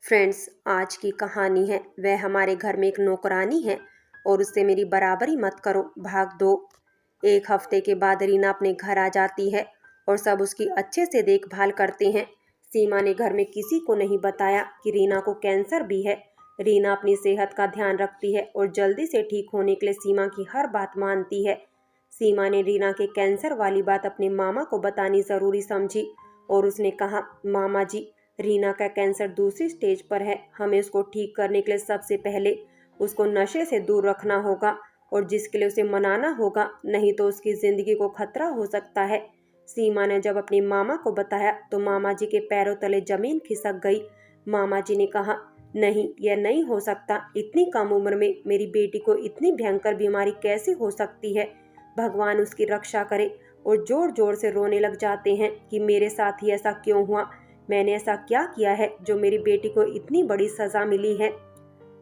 Friends, आज की कहानी है वह हमारे घर में एक नौकरानी है और उससे मेरी बराबरी मत करो, भाग दो। एक हफ्ते के बाद रीना अपने घर आ जाती है और सब उसकी अच्छे से देखभाल करते हैं। सीमा ने घर में किसी को नहीं बताया कि रीना को कैंसर भी है। रीना अपनी सेहत का ध्यान रखती है और जल्दी से ठीक होने के लिए सीमा की हर बात मानती है। सीमा ने रीना के कैंसर वाली बात अपने मामा को बतानी जरूरी समझी और उसने कहा, मामा जी, रीना का कैंसर दूसरी स्टेज पर है। हमें उसको ठीक करने के लिए सबसे पहले उसको नशे से दूर रखना होगा और जिसके लिए उसे मनाना होगा, नहीं तो उसकी जिंदगी को खतरा हो सकता है। सीमा ने जब अपने मामा को बताया तो मामा जी के पैरों तले जमीन खिसक गई। मामा जी ने कहा, नहीं, यह नहीं हो सकता। इतनी कम उम्र में मेरी बेटी को इतनी भयंकर बीमारी कैसे हो सकती है? भगवान उसकी रक्षा करे। और जोर जोर से रोने लग जाते हैं कि मेरे साथ ही ऐसा क्यों हुआ? मैंने ऐसा क्या किया है जो मेरी बेटी को इतनी बड़ी सजा मिली है?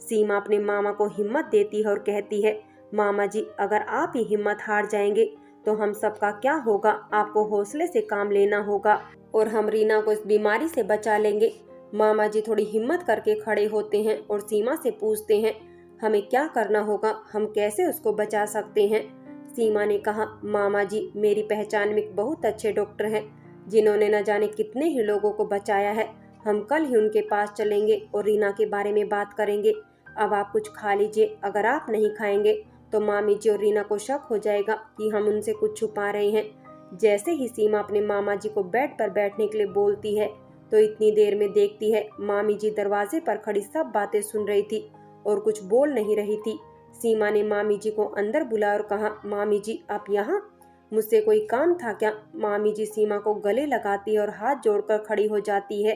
सीमा अपने मामा को हिम्मत देती है और कहती है, मामा जी, अगर आप ही हिम्मत हार जाएंगे तो हम सबका क्या होगा? आपको हौसले से काम लेना होगा और हम रीना को इस बीमारी से बचा लेंगे। मामा जी थोड़ी हिम्मत करके खड़े होते हैं और सीमा से पूछते हैं, हमें क्या करना होगा? हम कैसे उसको बचा सकते हैं? सीमा ने कहा, मामा जी, मेरी पहचान में एक बहुत अच्छे डॉक्टर हैं जिन्होंने न जाने कितने ही लोगों को बचाया है। हम कल ही उनके पास चलेंगे और रीना के बारे में बात करेंगे। अब आप कुछ खा लीजिए। अगर आप नहीं खाएंगे तो मामी जी और रीना को शक हो जाएगा कि हम उनसे कुछ छुपा रहे हैं। जैसे ही सीमा अपने मामा जी को बेड पर बैठने के लिए बोलती है तो इतनी देर में देखती है मामी जी दरवाजे पर खड़ी सब बातें सुन रही थी और कुछ बोल नहीं रही थी। सीमा ने मामी जी को अंदर बुलाया और कहा, मामी जी, आप यहाँ? मुझसे कोई काम था क्या? मामी जी सीमा को गले लगाती है और हाथ जोड़कर खड़ी हो जाती है।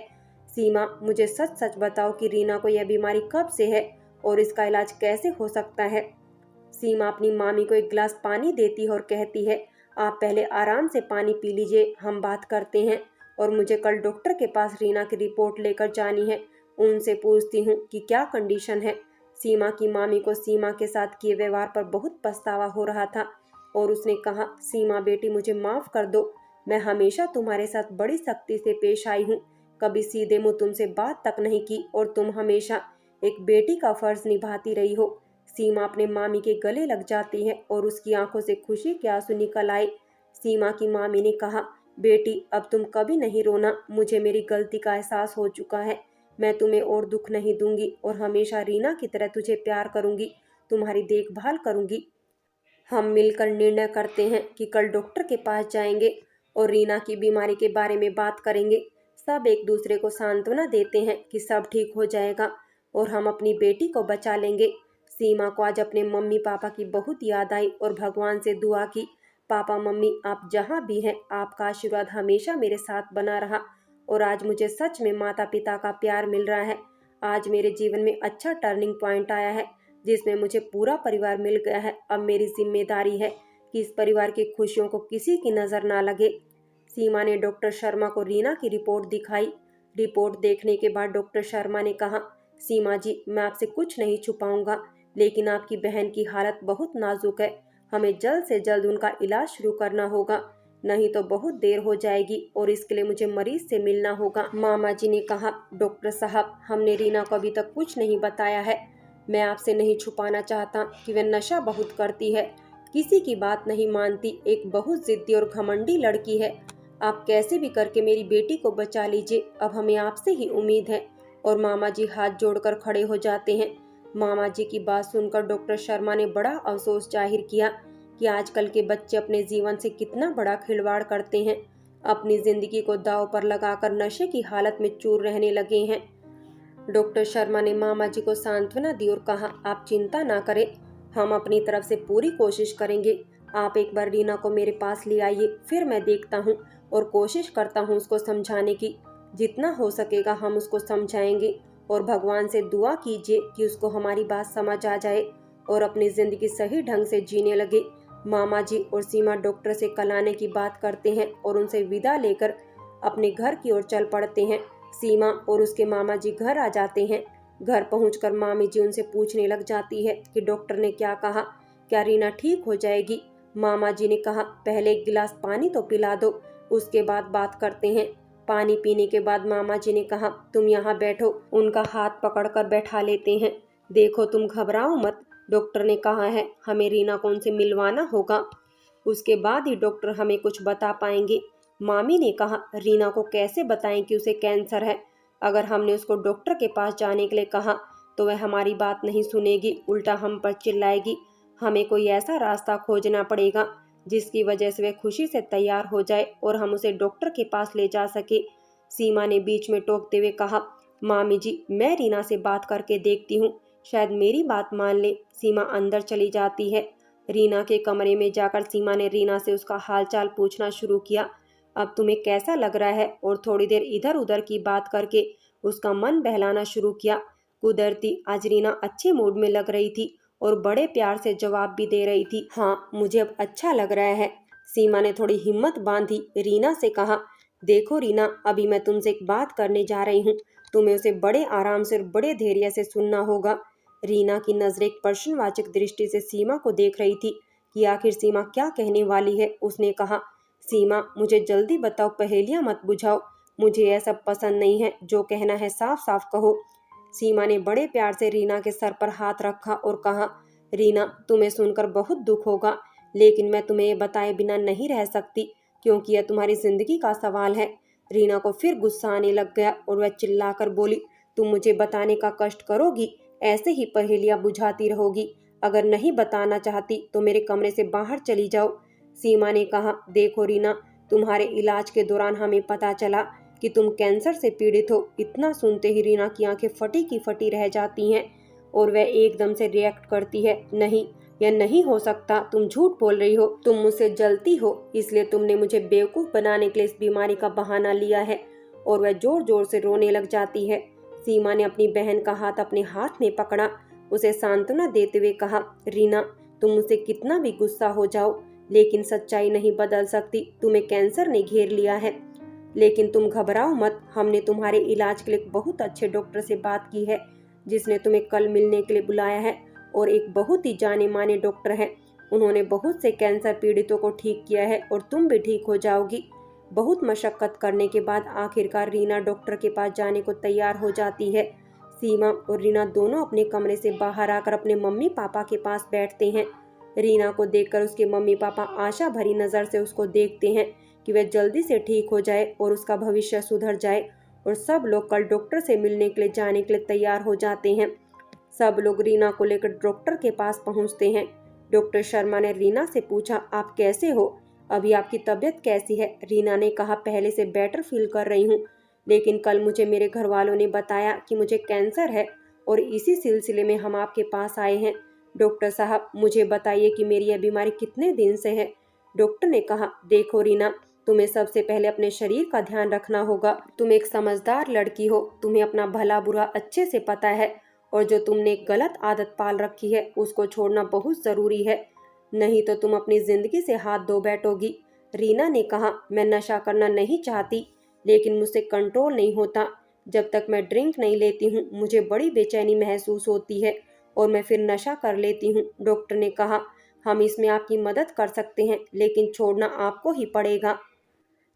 सीमा, मुझे सच सच बताओ कि रीना को यह बीमारी कब से है और इसका इलाज कैसे हो सकता है? सीमा अपनी मामी को एक गिलास पानी देती है और कहती है, आप पहले आराम से पानी पी लीजिए, हम बात करते हैं। और मुझे कल डॉक्टर के पास रीना की रिपोर्ट लेकर जानी है। उनसे पूछती हूँ कि क्या कंडीशन है। सीमा की मामी को सीमा के साथ किए व्यवहार पर बहुत पछतावा हो रहा था और उसने कहा, सीमा बेटी, मुझे माफ कर दो। मैं हमेशा तुम्हारे साथ बड़ी सख्ती से पेश आई हूँ, कभी सीधे मुंह तुमसे बात तक नहीं की और तुम हमेशा एक बेटी का फर्ज निभाती रही हो। सीमा अपने मामी के गले लग जाती है और उसकी आंखों से खुशी के आंसू निकल आए। सीमा की मामी ने कहा, बेटी, अब तुम कभी नहीं रोना। मुझे मेरी गलती का एहसास हो चुका है। मैं तुम्हें और दुख नहीं दूंगी और हमेशा रीना की तरह तुझे प्यार करूंगी, तुम्हारी देखभाल करूंगी। हम मिलकर निर्णय करते हैं कि कल डॉक्टर के पास जाएंगे और रीना की बीमारी के बारे में बात करेंगे। सब एक दूसरे को सांत्वना देते हैं कि सब ठीक हो जाएगा और हम अपनी बेटी को बचा लेंगे। सीमा को आज अपने मम्मी पापा की बहुत याद आई और भगवान से दुआ की, पापा मम्मी, आप जहाँ भी हैं, आपका आशीर्वाद हमेशा मेरे साथ बना रहा और आज मुझे सच में माता पिता का प्यार मिल रहा है। आज मेरे जीवन में अच्छा टर्निंग पॉइंट आया है जिसमें मुझे पूरा परिवार मिल गया है। अब मेरी जिम्मेदारी है कि इस परिवार की खुशियों को किसी की नज़र ना लगे। सीमा ने डॉक्टर शर्मा को रीना की रिपोर्ट दिखाई। रिपोर्ट देखने के बाद डॉक्टर शर्मा ने कहा, सीमा जी, मैं आपसे कुछ नहीं छुपाऊंगा, लेकिन आपकी बहन की हालत बहुत नाजुक है। हमें जल्द से जल्द उनका इलाज शुरू करना होगा, नहीं तो बहुत देर हो जाएगी और इसके लिए मुझे मरीज से मिलना होगा। मामा जी ने कहा, डॉक्टर साहब, हमने रीना को अभी तक कुछ नहीं बताया है। मैं आपसे नहीं छुपाना चाहता कि वह नशा बहुत करती है, किसी की बात नहीं मानती, एक बहुत जिद्दी और घमंडी लड़की है। आप कैसे भी करके मेरी बेटी को बचा लीजिए, अब हमें आपसे ही उम्मीद है। और मामा जी हाथ जोड़कर खड़े हो जाते हैं। मामा जी की बात सुनकर डॉक्टर शर्मा ने बड़ा अफसोस जाहिर किया कि आजकल के बच्चे अपने जीवन से कितना बड़ा खिलवाड़ करते हैं, अपनी जिंदगी को दांव पर लगाकर नशे की हालत में चूर रहने लगे हैं। डॉक्टर शर्मा ने मामा जी को सांत्वना दी और कहा, आप चिंता ना करें, हम अपनी तरफ से पूरी कोशिश करेंगे। आप एक बार रीना को मेरे पास ले आइए, फिर मैं देखता हूँ और कोशिश करता हूँ उसको समझाने की। जितना हो सकेगा हम उसको समझाएंगे और भगवान से दुआ कीजिए कि उसको हमारी बात समझ आ जाए और अपनी जिंदगी सही ढंग से जीने लगे। मामा जी और सीमा डॉक्टर से कल आने की बात करते हैं और उनसे विदा लेकर अपने घर की ओर चल पड़ते हैं। सीमा और उसके मामा जी घर आ जाते हैं। घर पहुंचकर मामी जी उनसे पूछने लग जाती है कि डॉक्टर ने क्या कहा, क्या रीना ठीक हो जाएगी? मामा जी ने कहा, पहले एक गिलास पानी तो पिला दो, उसके बाद बात करते हैं। पानी पीने के बाद मामा जी ने कहा, तुम यहाँ बैठो। उनका हाथ पकड़कर बैठा लेते हैं। देखो तुम घबराओ मत, डॉक्टर ने कहा है हमें रीना को उनसे मिलवाना होगा, उसके बाद ही डॉक्टर हमें कुछ बता पाएंगे। मामी ने कहा, रीना को कैसे बताएं कि उसे कैंसर है? अगर हमने उसको डॉक्टर के पास जाने के लिए कहा तो वह हमारी बात नहीं सुनेगी, उल्टा हम पर चिल्लाएगी। हमें कोई ऐसा रास्ता खोजना पड़ेगा जिसकी वजह से वह खुशी से तैयार हो जाए और हम उसे डॉक्टर के पास ले जा सके। सीमा ने बीच में टोकते हुए कहा, मामी जी मैं रीना से बात करके देखती हूँ, शायद मेरी बात मान ले। सीमा अंदर चली जाती है। रीना के कमरे में जाकर सीमा ने रीना से उसका हालचाल पूछना शुरू किया। अब तुम्हें कैसा लग रहा है? और थोड़ी देर इधर उधर की बात करके उसका मन बहलाना शुरू किया। कुदरती आज रीना अच्छे मूड में लग रही थी और बड़े प्यार से जवाब भी दे रही थी, हाँ मुझे अब अच्छा लग रहा है। सीमा ने थोड़ी हिम्मत बांधी रीना से कहा, देखो रीना, अभी मैं तुमसे एक बात करने जा रही हूँ, तुम्हें उसे बड़े आराम से और बड़े धैर्य से सुनना होगा। रीना की नजरें एक प्रश्नवाचक दृष्टि से सीमा को देख रही थी कि आखिर सीमा क्या कहने वाली है। उसने कहा, सीमा मुझे जल्दी बताओ, पहेलियां मत बुझाओ, मुझे यह सब पसंद नहीं है, जो कहना है साफ साफ कहो। सीमा ने बड़े प्यार से रीना के सर पर हाथ रखा और कहा, रीना तुम्हें सुनकर बहुत दुख होगा, लेकिन मैं तुम्हें ये बताए बिना नहीं रह सकती, क्योंकि यह तुम्हारी जिंदगी का सवाल है। रीना को फिर गुस्सा आने लग गया और वह चिल्लाकर बोली, तुम मुझे बताने का कष्ट करोगी? ऐसे ही पहेलियां बुझाती रहोगी? अगर नहीं बताना चाहती तो मेरे कमरे से बाहर चली जाओ। सीमा ने कहा, देखो रीना, तुम्हारे इलाज के दौरान हमें पता चला कि तुम कैंसर से पीड़ित हो। इतना सुनते ही रीना की आंखें फटी की फटी रह जाती हैं और वह एकदम से रिएक्ट करती है, नहीं यह नहीं हो सकता, तुम झूठ बोल रही हो, तुम मुझसे जलती हो, इसलिए तुमने मुझे बेवकूफ बनाने के लिए इस बीमारी का बहाना लिया है। और वह जोर जोर से रोने लग जाती है। सीमा ने अपनी बहन का हाथ अपने हाथ में पकड़ा, उसे सांत्वना देते हुए कहा, रीना तुम मुझसे कितना भी गुस्सा हो जाओ, लेकिन सच्चाई नहीं बदल सकती, तुम्हें कैंसर ने घेर लिया है। लेकिन तुम घबराओ मत, हमने तुम्हारे इलाज के लिए बहुत अच्छे डॉक्टर से बात की है, जिसने तुम्हें कल मिलने के लिए बुलाया है, और एक बहुत ही जाने माने डॉक्टर है। उन्होंने बहुत से कैंसर पीड़ितों को ठीक किया है और तुम भी ठीक हो जाओगी। बहुत मशक्कत करने के बाद आखिरकार रीना डॉक्टर के पास जाने को तैयार हो जाती है। सीमा और रीना दोनों अपने कमरे से बाहर आकर अपने मम्मी पापा के पास बैठते हैं। रीना को देखकर उसके मम्मी पापा आशा भरी नज़र से उसको देखते हैं कि वह जल्दी से ठीक हो जाए और उसका भविष्य सुधर जाए, और सब लोग कल डॉक्टर से मिलने के लिए जाने के लिए तैयार हो जाते हैं। सब लोग रीना को लेकर डॉक्टर के पास पहुंचते हैं। डॉक्टर शर्मा ने रीना से पूछा, आप कैसे हो? अभी आपकी तबीयत कैसी है? रीना ने कहा, पहले से बेटर फील कर रही हूँ, लेकिन कल मुझे मेरे घर वालों ने बताया कि मुझे कैंसर है और इसी सिलसिले में हम आपके पास आए हैं। डॉक्टर साहब मुझे बताइए कि मेरी यह बीमारी कितने दिन से है? डॉक्टर ने कहा, देखो रीना, तुम्हें सबसे पहले अपने शरीर का ध्यान रखना होगा। तुम एक समझदार लड़की हो, तुम्हें अपना भला बुरा अच्छे से पता है, और जो तुमने एक गलत आदत पाल रखी है उसको छोड़ना बहुत जरूरी है, नहीं तो तुम अपनी जिंदगी से हाथ धो बैठोगी। रीना ने कहा, मैं नशा करना नहीं चाहती, लेकिन मुझसे कंट्रोल नहीं होता। जब तक मैं ड्रिंक नहीं लेती हूँ मुझे बड़ी बेचैनी महसूस होती है और मैं फिर नशा कर लेती हूँ। डॉक्टर ने कहा, हम इसमें आपकी मदद कर सकते हैं, लेकिन छोड़ना आपको ही पड़ेगा।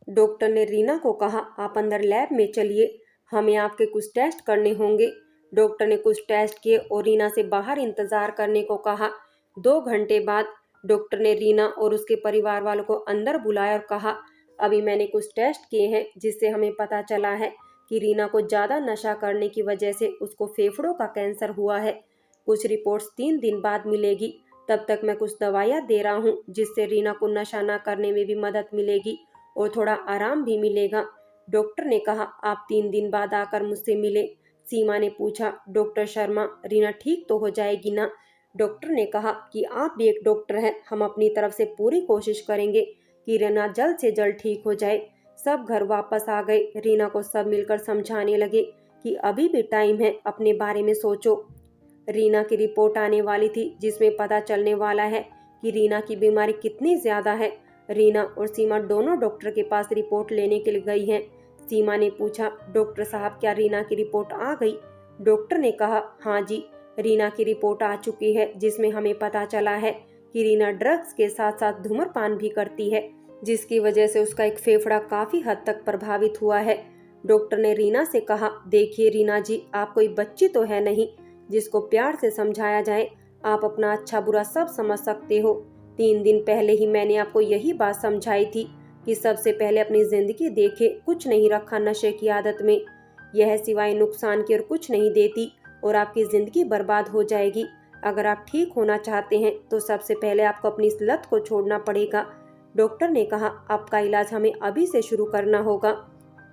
डॉक्टर ने रीना को कहा, आप अंदर लैब में चलिए, हमें आपके कुछ टेस्ट करने होंगे। डॉक्टर ने कुछ टेस्ट किए और रीना से बाहर इंतजार करने को कहा। 2 घंटे बाद डॉक्टर ने रीना और उसके परिवार वालों को अंदर बुलाया और कहा, अभी मैंने कुछ टेस्ट किए हैं जिससे हमें पता चला है कि रीना को ज़्यादा नशा करने की वजह से उसको फेफड़ों का कैंसर हुआ है। कुछ रिपोर्ट्स 3 दिन बाद मिलेगी, तब तक मैं कुछ दवाइयाँ दे रहा हूँ जिससे रीना को नशा ना करने में भी मदद मिलेगी और थोड़ा आराम भी मिलेगा। डॉक्टर ने कहा, आप 3 दिन बाद आकर मुझसे मिले। सीमा ने पूछा, डॉक्टर शर्मा रीना ठीक तो हो जाएगी ना? डॉक्टर ने कहा कि आप भी एक डॉक्टर हैं, हम अपनी तरफ से पूरी कोशिश करेंगे कि रीना जल्द से जल्द ठीक हो जाए। सब घर वापस आ गए। रीना को सब मिलकर समझाने लगे कि अभी भी टाइम है, अपने बारे में सोचो। रीना की रिपोर्ट आने वाली थी जिसमें पता चलने वाला है कि रीना की बीमारी कितनी ज्यादा है। रीना और सीमा दोनों डॉक्टर के पास रिपोर्ट लेने के लिए गई हैं। सीमा ने पूछा, डॉक्टर साहब क्या रीना की रिपोर्ट आ गई? डॉक्टर ने कहा, हाँ जी, रीना की रिपोर्ट आ चुकी है जिसमें हमें पता चला है कि रीना ड्रग्स के साथ साथ धूम्रपान भी करती है। जिसकी वजह से उसका एक फेफड़ा काफ़ी हद तक प्रभावित हुआ है। डॉक्टर ने रीना से कहा, देखिए रीना जी, आप कोई बच्ची तो है नहीं जिसको प्यार से समझाया जाए। आप अपना अच्छा बुरा सब समझ सकते हो। 3 दिन पहले ही मैंने आपको यही बात समझाई थी कि सबसे पहले अपनी जिंदगी देखे, कुछ नहीं रखा नशे की आदत में। यह सिवाय नुकसान के और कुछ नहीं देती और आपकी जिंदगी बर्बाद हो जाएगी। अगर आप ठीक होना चाहते हैं तो सबसे पहले आपको अपनी इस लत को छोड़ना पड़ेगा। डॉक्टर ने कहा, आपका इलाज हमें अभी से शुरू करना होगा।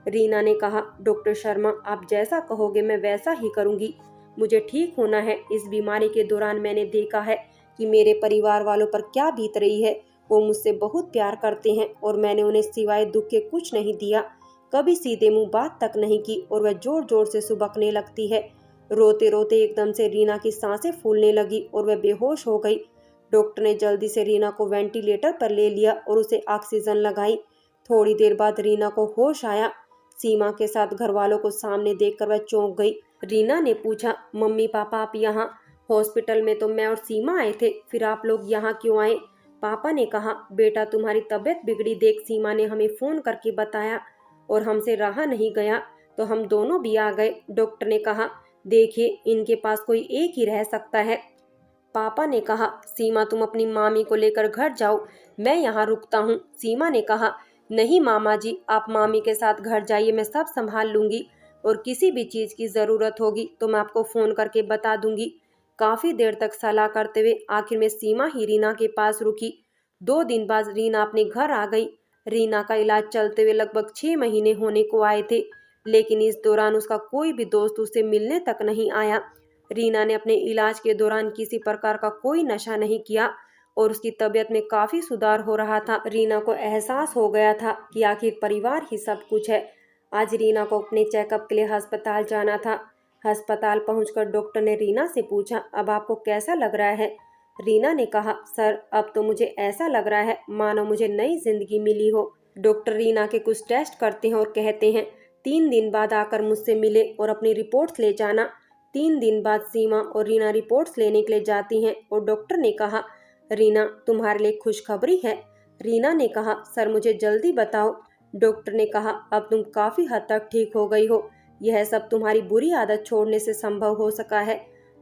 रीना ने कहा, डॉक्टर शर्मा, आप जैसा कहोगे मैं वैसा ही करूंगी। मुझे ठीक होना है। इस बीमारी के दौरान मैंने देखा है कि मेरे परिवार वालों पर क्या बीत रही है। वो मुझसे बहुत प्यार करते हैं और मैंने उन्हें सिवाय दुख के कुछ नहीं दिया। कभी सीधे मुंह बात तक नहीं की और वह जोर जोर से सुबकने लगती है। रोते रोते एकदम से रीना की सांसें फूलने लगी और वह बेहोश हो गई। डॉक्टर ने जल्दी से रीना को वेंटिलेटर पर ले लिया और उसे ऑक्सीजन लगाई। थोड़ी देर बाद रीना को होश आया। सीमा के साथ घर वालों को सामने देखकर वह चौंक गई। रीना ने पूछा, मम्मी पापा आप यहाँ? हॉस्पिटल में तो मैं और सीमा आए थे, फिर आप लोग यहाँ क्यों आए? पापा ने कहा, बेटा तुम्हारी तबीयत बिगड़ी देख सीमा ने हमें फोन करके बताया और हमसे रहा नहीं गया तो हम दोनों भी आ गए। डॉक्टर ने कहा, देखिए इनके पास कोई एक ही रह सकता है। पापा ने कहा, सीमा तुम अपनी मामी को लेकर घर जाओ, मैं यहाँ रुकता हूँ। सीमा ने कहा, नहीं मामा जी, आप मामी के साथ घर जाइए, मैं सब संभाल लूंगी और किसी भी चीज की जरूरत होगी तो मैं आपको फोन करके बता दूंगी। काफी देर तक सलाह करते हुए आखिर में सीमा ही रीना के पास रुकी। 2 दिन बाद रीना अपने घर आ गई। रीना का इलाज चलते हुए लगभग 6 महीने होने को आए थे, लेकिन इस दौरान उसका कोई भी दोस्त उसे मिलने तक नहीं आया। रीना ने अपने इलाज के दौरान किसी प्रकार का कोई नशा नहीं किया और उसकी तबीयत में काफी सुधार हो रहा था। रीना को एहसास हो गया था कि आखिर परिवार ही सब कुछ है। आज रीना को अपने चेकअप के लिए अस्पताल जाना था। अस्पताल पहुंचकर डॉक्टर ने रीना से पूछा, अब आपको कैसा लग रहा है? रीना ने कहा, सर अब तो मुझे ऐसा लग रहा है मानो मुझे नई जिंदगी मिली हो। डॉक्टर रीना के कुछ टेस्ट करते हैं और कहते हैं, 3 दिन बाद आकर मुझसे मिले और अपनी रिपोर्ट्स ले जाना। 3 दिन बाद सीमा और रीना रिपोर्ट्स लेने के लिए जाती हैं और डॉक्टर ने कहा, रीना तुम्हारे लिए खुशखबरी है। रीना ने कहा, सर मुझे जल्दी बताओ। डॉक्टर ने कहा, अब तुम काफी हद तक ठीक हो गई हो। यह सब तुम्हारी बुरी आदत छोड़ने से संभव हो सका है।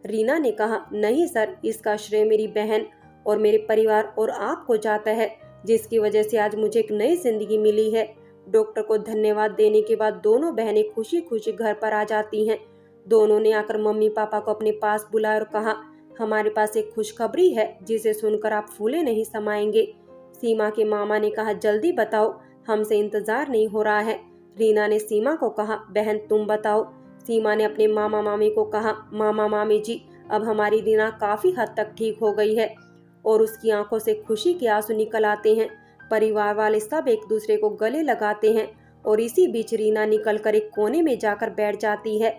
रीना ने कहा, नहीं सर, इसका श्रेय मेरी बहन और मेरे परिवार और आपको जाता है, जिसकी वजह से आज मुझे एक नई जिंदगी मिली है। डॉक्टर को धन्यवाद देने के बाद दोनों बहनें खुशी खुशी घर पर आ जाती हैं। दोनों ने आकर मम्मी पापा को अपने पास बुलाया और कहा, हमारे पास एक खुशखबरी है जिसे सुनकर आप फूले नहीं समाएंगे। सीमा के मामा ने कहा, जल्दी बताओ, हमसे इंतजार नहीं हो रहा है। रीना ने सीमा को कहा, बहन तुम बताओ। सीमा ने अपने मामा मामी को कहा, मामा मामी जी, अब हमारी रीना काफी हद तक ठीक हो गई है। और उसकी आंखों से खुशी के आंसू निकल आते हैं। परिवार वाले सब एक दूसरे को गले लगाते हैं और इसी बीच रीना निकलकर एक कोने में जाकर बैठ जाती है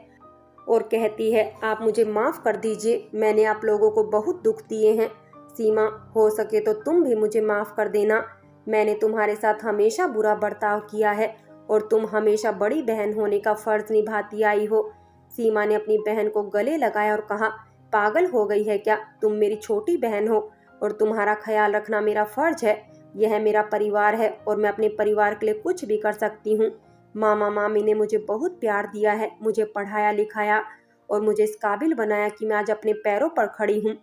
और कहती है, आप मुझे माफ कर दीजिए, मैंने आप लोगों को बहुत दुख दिए हैं। सीमा, हो सके तो तुम भी मुझे माफ कर देना। मैंने तुम्हारे साथ हमेशा बुरा बर्ताव किया है और तुम हमेशा बड़ी बहन होने का फर्ज निभाती आई हो। सीमा ने अपनी बहन को गले लगाया और कहा, पागल हो गई है क्या? तुम मेरी छोटी बहन हो और तुम्हारा ख्याल रखना मेरा फर्ज है। यह मेरा परिवार है और मैं अपने परिवार के लिए कुछ भी कर सकती हूँ। मामा मामी ने मुझे बहुत प्यार दिया है, मुझे पढ़ाया लिखाया और मुझे इस काबिल बनाया कि मैं आज अपने पैरों पर खड़ी हूँ।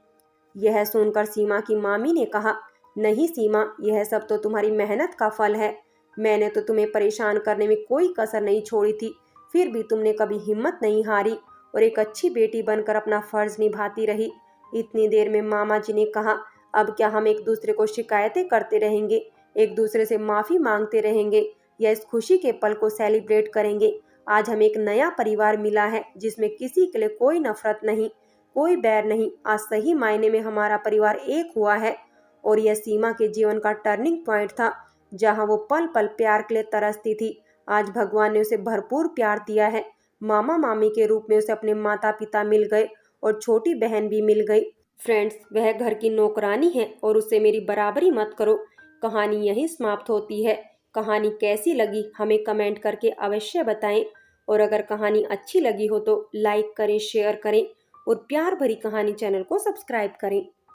यह सुनकर सीमा की मामी ने कहा, नहीं सीमा, यह सब तो तुम्हारी मेहनत का फल है। मैंने तो तुम्हें परेशान करने में कोई कसर नहीं छोड़ी थी, फिर भी तुमने कभी हिम्मत नहीं हारी और एक अच्छी बेटी बनकर अपना फर्ज निभाती रही। इतनी देर में मामा जी ने कहा, अब क्या हम एक दूसरे को शिकायतें करते रहेंगे, एक दूसरे से माफी मांगते रहेंगे या इस खुशी के पल को सेलिब्रेट करेंगे? आज हमें एक नया परिवार मिला है जिसमें किसी के लिए कोई नफरत नहीं, कोई बैर नहीं। आज सही मायने में हमारा परिवार एक हुआ है और यह सीमा के जीवन का टर्निंग पॉइंट था। जहां वो पल पल प्यार के लिए तरसती थी, आज भगवान ने उसे भरपूर प्यार दिया है। मामा मामी के रूप में उसे अपने माता पिता मिल गए और छोटी बहन भी मिल गई। फ्रेंड्स, वह घर की नौकरानी है और उससे मेरी बराबरी मत करो। कहानी यहीं समाप्त होती है। कहानी कैसी लगी हमें कमेंट करके अवश्य बताएं और अगर कहानी अच्छी लगी हो तो लाइक करें, शेयर करें और प्यार भरी कहानी चैनल को सब्सक्राइब करें।